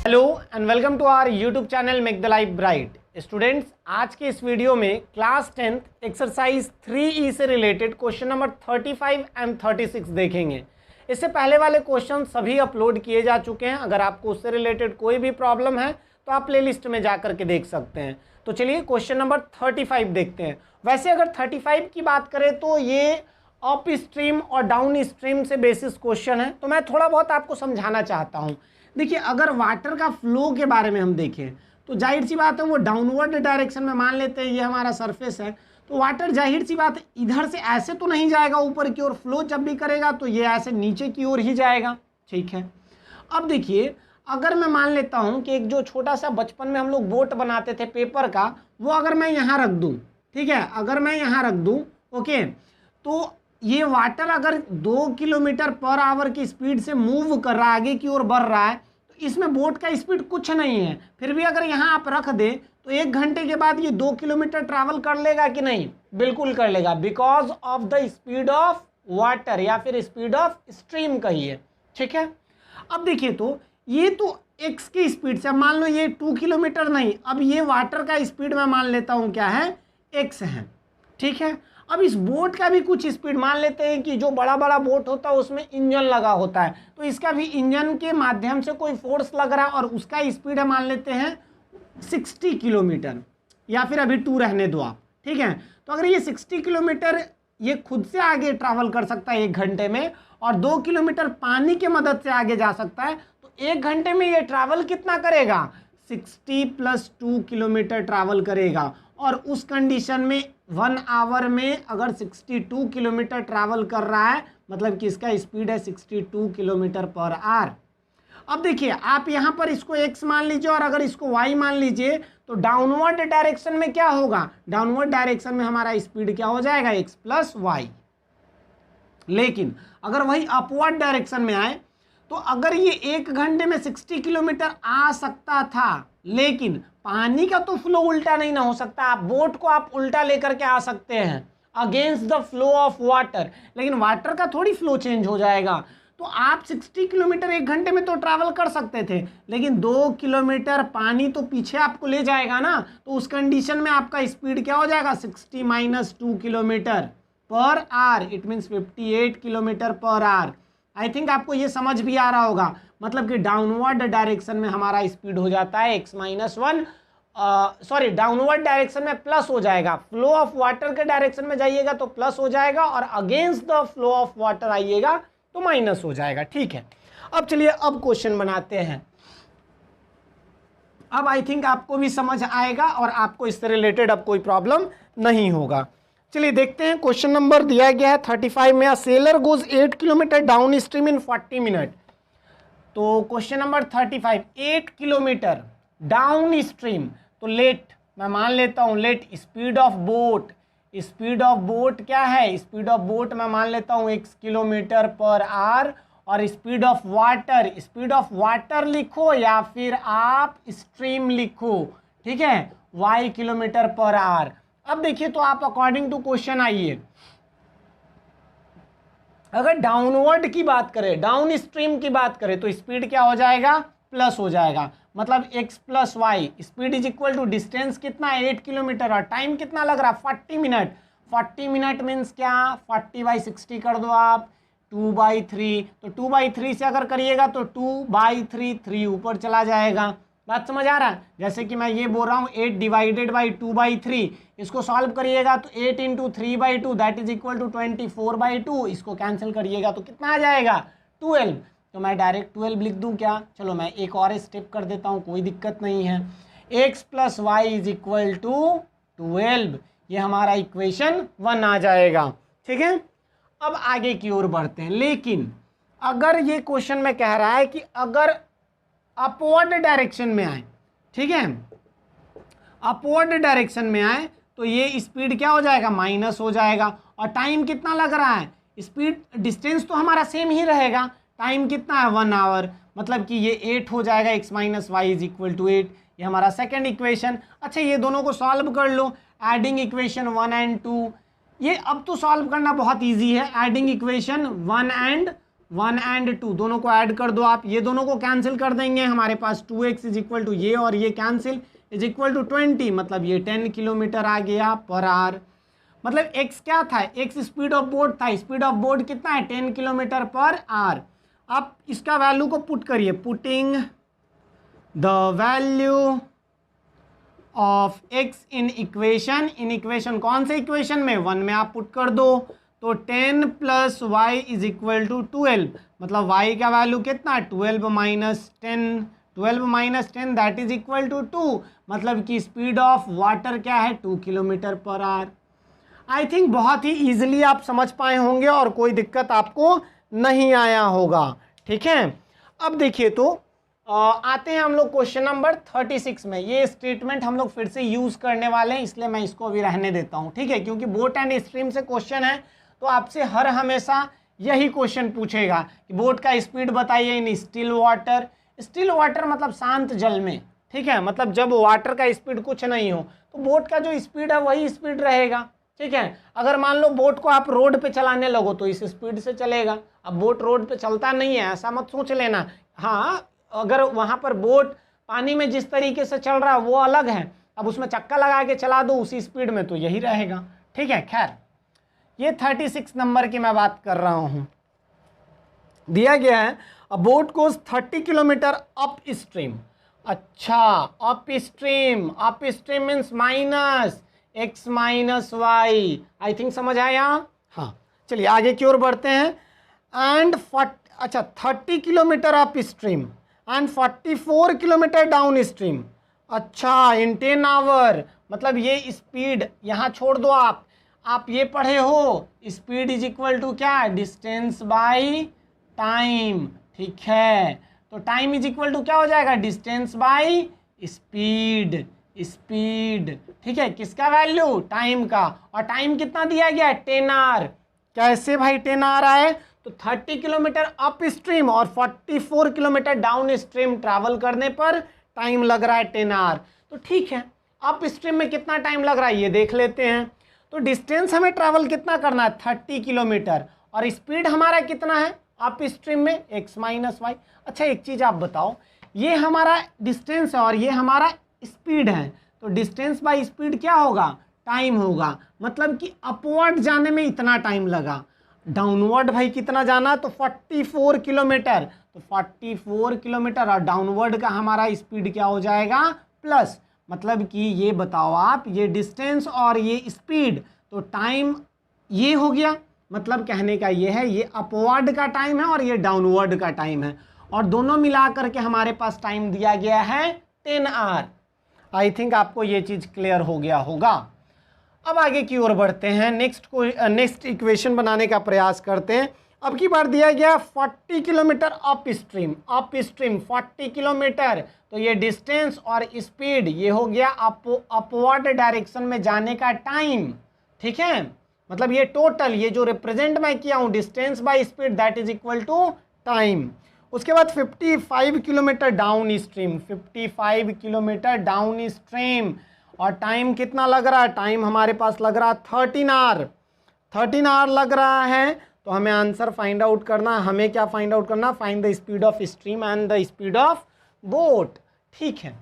Hello and welcome to our YouTube channel make the life bright. Students, आज के इस video में class 10th exercise 3E से related question number 35 and 36 देखेंगे। इससे पहले वाले क्वेश्चन सभी अपलोड किए जा चुके हैं। अगर आपको उससे रिलेटेड कोई भी प्रॉब्लम है तो आप प्लेलिस्ट में जा करके देख सकते हैं। तो चलिए क्वेश्चन नंबर 35 देखते हैं। वैसे अगर 35 की बात करें तो ये अप स्ट्रीम और डाउन स्ट्रीम से बेसिस क्वेश्चन है, तो मैं थोड़ा बहुत आपको समझाना चाहता हूँ। देखिए, अगर वाटर का फ्लो के बारे में हम देखें तो जाहिर सी बात है वो डाउनवर्ड डायरेक्शन में, मान लेते हैं ये हमारा सरफेस है, तो वाटर जाहिर सी बात है इधर से ऐसे तो नहीं जाएगा ऊपर की ओर। फ्लो जब भी करेगा तो ये ऐसे नीचे की ओर ही जाएगा। ठीक है, अब देखिए, अगर मैं मान लेता हूँ कि एक जो छोटा सा बचपन में हम लोग बोट बनाते थे पेपर का, वो अगर मैं यहाँ रख दूँ, ठीक है, अगर मैं यहाँ रख दूँ, ओके, तो ये वाटर अगर 2 किलोमीटर पर आवर की स्पीड से मूव कर रहा है, आगे की ओर बढ़ रहा है, तो इसमें बोट का स्पीड कुछ नहीं है। फिर भी अगर यहाँ आप रख दे तो 1 घंटे के बाद ये 2 किलोमीटर ट्रैवल कर लेगा कि नहीं? बिल्कुल कर लेगा, because of the speed of water या फिर स्पीड ऑफ स्ट्रीम कहिए। ठीक है, अब देखिए, तो ये तो x की स्पीड से, मान लो ये 2 किलोमीटर नहीं, अब ये वाटर का स्पीड मैं मान लेता हूँ क्या है, x है। ठीक है, अब इस बोट का भी कुछ स्पीड मान लेते हैं कि जो बड़ा बड़ा बोट होता है उसमें इंजन लगा होता है, तो इसका भी इंजन के माध्यम से कोई फोर्स लग रहा है और उसका स्पीड है मान लेते हैं 60 किलोमीटर, या फिर अभी 2 रहने दो आप। ठीक है, तो अगर ये 60 किलोमीटर ये खुद से आगे ट्रैवल कर सकता है 1 घंटे में, और 2 किलोमीटर पानी के मदद से आगे जा सकता है, तो 1 घंटे में ये ट्रैवल कितना करेगा? 60 + 2 किलोमीटर ट्रैवल करेगा। और उस कंडीशन में 1 आवर में अगर 62 किलोमीटर ट्रैवल कर रहा है, मतलब कि इसका स्पीड है 62 किलोमीटर पर आवर। अब देखिए, आप यहाँ पर इसको x मान लीजिए और अगर इसको y मान लीजिए, तो डाउनवर्ड डायरेक्शन में क्या होगा? डाउनवर्ड डायरेक्शन में हमारा स्पीड क्या हो जाएगा? x + y। लेकिन अगर वही अपवर्ड डायरेक्शन में आए तो अगर ये 1 घंटे में 60 किलोमीटर आ सकता था, लेकिन पानी का तो फ्लो उल्टा नहीं ना हो सकता। आप बोट को आप उल्टा लेकर के आ सकते हैं against the flow of water, लेकिन वाटर का थोड़ी फ्लो चेंज हो जाएगा। तो आप 60 किलोमीटर 1 घंटे में तो ट्रैवल कर सकते थे, लेकिन 2 किलोमीटर पानी तो पीछे आपको ले जाएगा ना, तो उस कंडीशन में आपका स्पीड क्या हो जाएगा? 60 - 2 kilometre per hour, it means 58 kilometre per hour. I think आपको ये समझ भी आ रहा होगा, मतलब कि डाउनवर्ड डायरेक्शन में हमारा स्पीड हो जाता है x - 1, सॉरी, डाउनवर्ड डायरेक्शन में प्लस हो जाएगा। फ्लो ऑफ वाटर के डायरेक्शन में जाइएगा तो प्लस हो जाएगा, और against the flow of water आइएगा तो माइनस हो जाएगा। ठीक है, अब चलिए अब क्वेश्चन बनाते हैं। अब आई थिंक आपको भी समझ आएगा और आपको इससे रिलेटेड अब कोई प्रॉब्लम नहीं होगा। चलिए देखते हैं, क्वेश्चन नंबर दिया गया है 35 में, a sailor goes 8 kilometre down stream in 40 minute. तो question number 35, 8 kilometre down stream, तो लेट, मैं मान लेता हूँ let speed of boat, speed of boat क्या है? स्पीड ऑफ बोट मैं मान लेता हूँ x किलोमीटर पर आवर, और speed of water, speed of water लिखो या फिर आप स्ट्रीम लिखो, ठीक है, y किलोमीटर पर आवर। अब देखिए, तो आप अकॉर्डिंग टू क्वेश्चन आइए, अगर डाउनवर्ड की बात करें, डाउन स्ट्रीम की बात करें, तो स्पीड क्या हो जाएगा? प्लस हो जाएगा, मतलब x + y, speed is equal to distance कितना? 8 किलोमीटर, और टाइम कितना लग रहा है? 40 मिनट। 40 मिनट मीन्स क्या? 40/60 कर दो आप, 2/3, तो 2/3 से अगर करिएगा तो 2/3, 3 ऊपर चला जाएगा। बात समझ आ रहा है? जैसे कि मैं ये बोल रहा हूँ 8 / 2/3, इसको सॉल्व करिएगा तो 8 × 3/2 दैट इज इक्वल टू 24/2, इसको कैंसिल करिएगा तो कितना आ जाएगा? 12। तो मैं डायरेक्ट 12 लिख दूं क्या? चलो मैं एक और स्टेप कर देता हूँ, कोई दिक्कत नहीं है। x + y is equal to 12, ये हमारा इक्वेशन 1 आ जाएगा। ठीक है, अब आगे की ओर बढ़ते हैं। लेकिन अगर ये क्वेश्चन में कह रहा है कि अगर अपवर्ड डायरेक्शन में आए, ठीक है, अपवर्ड डायरेक्शन में आए तो ये स्पीड क्या हो जाएगा? माइनस हो जाएगा। और टाइम कितना लग रहा है? स्पीड, डिस्टेंस तो हमारा सेम ही रहेगा, टाइम कितना है? 1 आवर, मतलब कि ये 8 हो जाएगा, x - y is equal to 8, ये हमारा सेकेंड इक्वेशन। अच्छा, ये दोनों को सॉल्व कर लो, एडिंग इक्वेशन 1 और 2, ये अब तो सॉल्व करना बहुत ईजी है। एडिंग इक्वेशन 1 और 1 एंड 2 दोनों को ऐड कर दो आप, ये दोनों को कैंसिल कर देंगे, हमारे पास 2x इज इक्वल टू ये और ये कैंसिल इज इक्वल टू 20, मतलब ये 10 किलोमीटर आ गया पर आवर। मतलब x क्या था, x स्पीड ऑफ बोट था, स्पीड ऑफ बोट कितना है 10 किलोमीटर पर आवर। आप इसका वैल्यू को पुट करिए, putting the value of x in equation कौन से इक्वेशन में, 1 में आप पुट कर दो, तो 10 plus y is equal to 12, मतलब y का वैल्यू कितना 12 minus 10 that is equal to 2, मतलब कि स्पीड ऑफ वाटर क्या है 2 kilometre per hour. I think बहुत ही ईजिली आप समझ पाए होंगे और कोई दिक्कत आपको नहीं आया होगा, ठीक है। अब देखिए तो आते हैं हम लोग क्वेश्चन नंबर 36 में। ये स्टेटमेंट हम लोग फिर से यूज करने वाले हैं, इसलिए मैं इसको अभी रहने देता हूँ, ठीक है, क्योंकि बोट एंड स्ट्रीम से क्वेश्चन है तो आपसे हर हमेशा यही क्वेश्चन पूछेगा कि बोट का स्पीड बताइए in still water. Still water मतलब शांत जल में, ठीक है, मतलब जब वाटर का स्पीड कुछ नहीं हो तो बोट का जो स्पीड है वही स्पीड रहेगा, ठीक है। अगर मान लो बोट को आप रोड पे चलाने लगो तो इस स्पीड से चलेगा। अब बोट रोड पे चलता नहीं है ऐसा मत सोच लेना, हाँ, अगर वहाँ पर बोट पानी में जिस तरीके से चल रहा है वो अलग है, अब उसमें चक्का लगा के चला दो उसी स्पीड में तो यही रहेगा, ठीक है। खैर ये 36 नंबर की मैं बात कर रहा हूँ। दिया गया है a boat goes 30 kilometre up stream. अच्छा, up stream means minus x minus y, I think समझ आया। हाँ चलिए आगे की ओर बढ़ते हैं। And 30 kilometre up stream and 44 kilometre down stream. अच्छा, इन 10 आवर, मतलब ये स्पीड यहाँ छोड़ दो, आप ये पढ़े हो स्पीड इज इक्वल टू क्या, डिस्टेंस बाय टाइम, ठीक है। तो टाइम इज इक्वल टू क्या हो जाएगा, डिस्टेंस बाय स्पीड, ठीक है, किसका वैल्यू, टाइम का, और टाइम कितना दिया गया है 10 आवर। कैसे भाई 10 आवर आए, तो 30 किलोमीटर अप स्ट्रीम और 44 किलोमीटर डाउन स्ट्रीम ट्रैवल करने पर टाइम लग रहा है 10 आवर। तो ठीक है, अप स्ट्रीम में कितना टाइम लग रहा है ये देख लेते हैं। तो डिस्टेंस हमें ट्रैवल कितना करना है 30 किलोमीटर, और स्पीड हमारा कितना है अप स्ट्रीम में x माइनस वाई। अच्छा एक चीज़ आप बताओ, ये हमारा डिस्टेंस है और ये हमारा स्पीड है, तो डिस्टेंस बाय स्पीड क्या होगा, टाइम होगा, मतलब कि अपवर्ड जाने में इतना टाइम लगा, डाउनवर्ड भाई कितना जाना, तो 44 किलोमीटर, तो 44 किलोमीटर और डाउनवर्ड का हमारा स्पीड क्या हो जाएगा प्लस, मतलब कि ये बताओ आप, ये डिस्टेंस और ये स्पीड, तो टाइम ये हो गया, मतलब कहने का ये है ये अपवर्ड का टाइम है और ये डाउनवर्ड का टाइम है, और दोनों मिला करके हमारे पास टाइम दिया गया है 10 आवर। आई थिंक आपको ये चीज़ क्लियर हो गया होगा। अब आगे की ओर बढ़ते हैं, नेक्स्ट इक्वेशन बनाने का प्रयास करते हैं। अब की बार दिया गया 40 किलोमीटर अप स्ट्रीम 40 किलोमीटर, तो ये डिस्टेंस और स्पीड ये हो गया अपवर्ड डायरेक्शन में जाने का टाइम, ठीक है, मतलब ये टोटल, ये जो रिप्रेजेंट मैं किया हूँ distance by speed that is equal to time. उसके बाद 55 kilometre down stream, 55 kilometre down stream, और टाइम कितना लग रहा है, टाइम हमारे पास लग रहा है 13 आवर लग रहा है। तो हमें आंसर फाइंड आउट करना, हमें क्या फाइंड आउट करना, find the speed of stream and the speed of boat, ठीक है।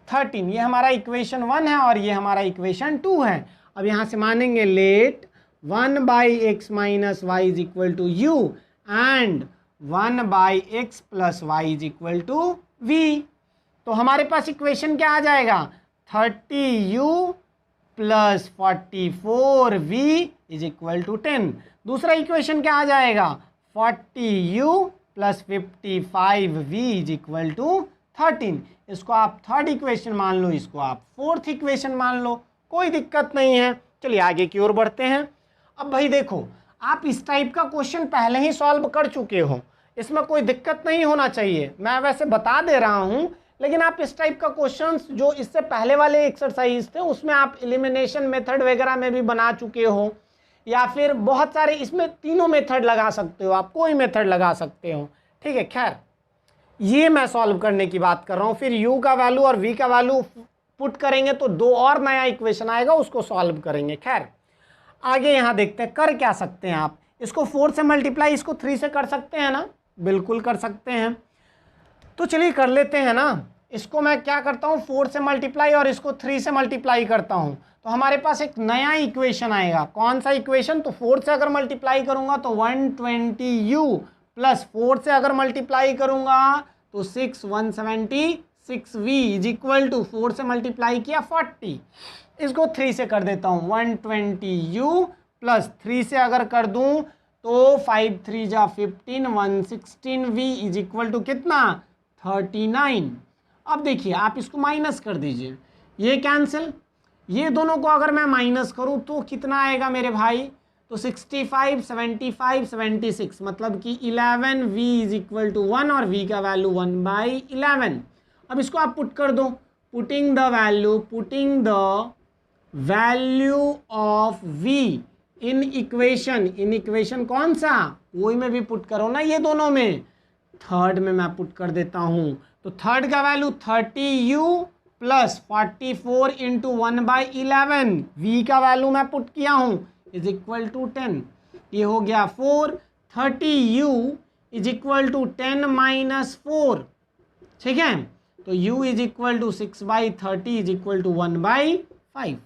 13 ये हमारा इक्वेशन 1 है और ये हमारा इक्वेशन 2 है। अब यहाँ से मानेंगे let 1/x minus y is equal to u and 1/x plus y is equal to v। तो हमारे पास इक्वेशन क्या आ जाएगा, 30u plus 44v is equal to 10। दूसरा इक्वेशन क्या आ जाएगा, 40u plus 55v is equal to 13। इसको आप थर्ड इक्वेशन मान लो, इसको आप फोर्थ इक्वेशन मान लो, कोई दिक्कत नहीं है। चलिए आगे की ओर बढ़ते हैं। अब भाई देखो, आप इस टाइप का क्वेश्चन पहले ही सॉल्व कर चुके हो, इसमें कोई दिक्कत नहीं होना चाहिए, मैं वैसे बता दे रहा हूँ, लेकिन आप इस टाइप का क्वेश्चंस जो इससे पहले वाले एक्सरसाइज थे उसमें आप एलिमिनेशन मेथड वगैरह में भी बना चुके हो, या फिर बहुत सारे इसमें तीनों मेथड लगा सकते हो, आप कोई मेथड लगा सकते हो, ठीक है। खैर ये मैं सॉल्व करने की बात कर रहा हूँ, फिर u का वैल्यू और v का वैल्यू पुट करेंगे तो दो और नया इक्वेशन आएगा, उसको सॉल्व करेंगे। खैर आगे यहाँ देखते हैं कर क्या सकते हैं आप, इसको 4 से मल्टीप्लाई इसको 3 से कर सकते हैं ना, बिल्कुल कर सकते हैं। तो चलिए कर लेते हैं ना। इसको मैं क्या करता हूँ 4 से मल्टीप्लाई और इसको 3 से मल्टीप्लाई करता हूँ, तो हमारे पास एक नया इक्वेशन आएगा। कौन सा इक्वेशन? तो 4 से अगर मल्टीप्लाई करूंगा तो 120u प्लस 4 से अगर मल्टीप्लाई करूंगा तो 176v इज इक्वल टू 4 से मल्टीप्लाई किया 40। इसको 3 से कर देता हूँ 120u प्लस 3 से अगर कर दूं तो 5 3 जा 15 116v इज इक्वल टू कितना 39। अब देखिए आप इसको माइनस कर दीजिए, ये कैंसिल, ये दोनों को अगर मैं माइनस करूं तो कितना आएगा मेरे भाई? तो 65 75 76 मतलब कि 11v इज इक्वल टू 1 और v का वैल्यू 1/11। अब इसको आप पुट कर दो, putting the value of v in equation कौन सा? वही में भी पुट करो ना, ये दोनों में। थर्ड में मैं पुट कर देता हूं, तो थर्ड का value 30u plus 44 into 1/11, v का वैल्यू मैं पुट किया हूं इज इक्वल टू 10। ये हो गया 4, 30u is equal to 10 minus 4, ठीक है। तो u is equal to 6/30 is equal to 1/5।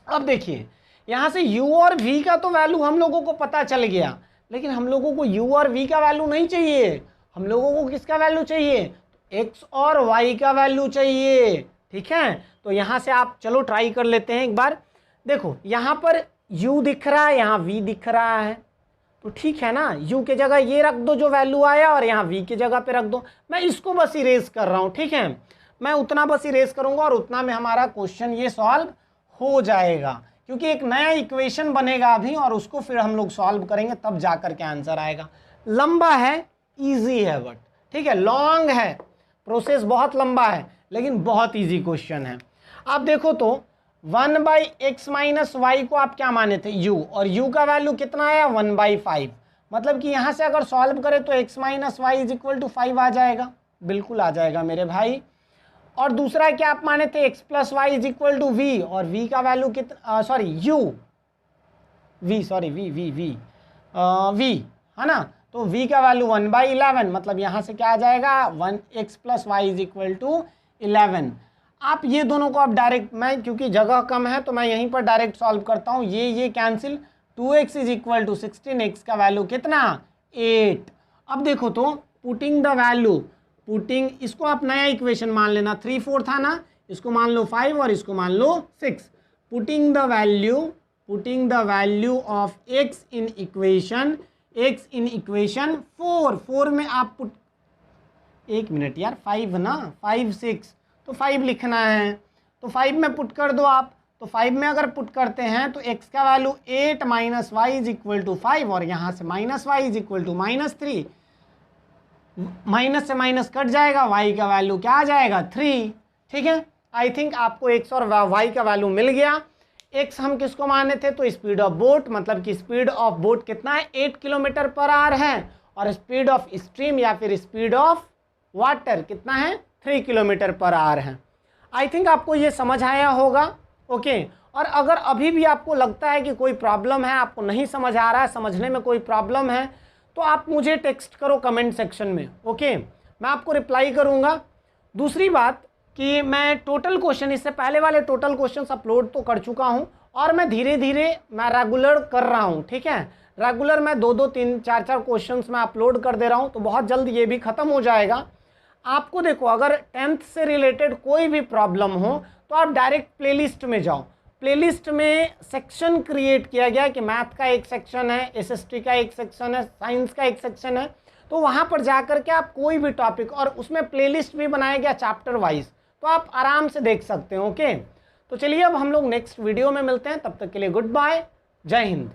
अब देखिए यहाँ से u और v का तो वैल्यू हम लोगों को पता चल गया, लेकिन हम लोगों को u और v का वैल्यू नहीं चाहिए। हम लोगों को किसका वैल्यू चाहिए? x और y का वैल्यू चाहिए, ठीक है। तो यहाँ से आप चलो ट्राई कर लेते हैं एक बार। देखो यहाँ पर u दिख रहा है, यहाँ v दिख रहा है, तो ठीक है ना। u के जगह ये रख दो जो वैल्यू आया और यहाँ v की जगह पे रख दो। मैं इसको बस इरेज कर रहा हूँ, ठीक है। मैं उतना बस इरेज करूँगा और उतना में हमारा क्वेश्चन ये सॉल्व हो जाएगा, क्योंकि एक नया इक्वेशन बनेगा अभी और उसको फिर हम लोग सॉल्व करेंगे, तब जा करके आंसर आएगा। लंबा है, ईजी है, बट ठीक है, लॉन्ग है, प्रोसेस बहुत लंबा है, लेकिन बहुत इजी क्वेश्चन है। आप देखो तो 1/x माइनस वाई को आप क्या माने थे? u, और u का वैल्यू कितना आया? 1/5। मतलब कि यहाँ से अगर सॉल्व करें तो x minus y is equal to 5 आ जाएगा, बिल्कुल आ जाएगा मेरे भाई। और दूसरा क्या आप माने थे? x plus y is equal to v, और v का वैल्यू कितना, सॉरी v है ना। तो v का वैल्यू 1/11, मतलब यहाँ से क्या आ जाएगा 1x plus y is equal to 11। आप ये दोनों को आप डायरेक्ट, मैं क्योंकि जगह कम है तो मैं यहीं पर डायरेक्ट सॉल्व करता हूँ। ये cancel, 2x is equal to 16, x का वैल्यू कितना 8। अब देखो तो पुटिंग द वैल्यू, इसको आप नया इक्वेशन मान लेना, 3/4 था ना, इसको मान लो 5 और इसको मान लो 6। Putting the value of x in equation 4 में आप पुट, 1 मिनट यार, 5 ना, 5 6, तो 5 लिखना है, तो 5 में पुट कर दो आप। तो 5 में अगर पुट करते हैं तो x का value 8 minus y is equal to 5, और यहाँ से minus y is equal to -3, minus से माइनस कट जाएगा, y का वैल्यू क्या आ जाएगा 3, ठीक है। आई थिंक आपको x और y का वैल्यू मिल गया। x हम किसको माने थे? तो स्पीड ऑफ बोट, मतलब कि स्पीड ऑफ बोट कितना है 8 किलोमीटर पर आवर है, और स्पीड ऑफ स्ट्रीम या फिर स्पीड ऑफ वाटर कितना है 3 किलोमीटर पर आवर है। आई थिंक आपको ये समझ आया होगा, ओके। और अगर अभी भी आपको लगता है कि कोई प्रॉब्लम है, आपको नहीं समझ आ रहा है, समझने में कोई प्रॉब्लम है, तो आप मुझे टेक्स्ट करो कमेंट सेक्शन में, ओके, मैं आपको रिप्लाई करूँगा। दूसरी बात कि मैं टोटल क्वेश्चन, इससे पहले वाले टोटल क्वेश्चन अपलोड तो कर चुका हूँ, और मैं धीरे धीरे मैं रेगुलर कर रहा हूँ, ठीक है। रेगुलर मैं 2-2 3-4 क्वेश्चंस मैं अपलोड कर दे रहा हूँ, तो बहुत जल्द ये भी ख़त्म हो जाएगा। आपको देखो अगर 10th से रिलेटेड कोई भी प्रॉब्लम हो तो आप डायरेक्ट प्लेलिस्ट में जाओ। प्लेलिस्ट में सेक्शन क्रिएट किया गया कि मैथ का एक सेक्शन है, SST का एक सेक्शन है, साइंस का एक सेक्शन है, तो वहाँ पर जा कर के आप कोई भी टॉपिक, और उसमें प्लेलिस्ट भी बनाया गया चैप्टर वाइज, तो आप आराम से देख सकते हो, ओके। तो चलिए अब हम लोग नेक्स्ट वीडियो में मिलते हैं, तब तक के लिए गुड बाय, जय हिंद।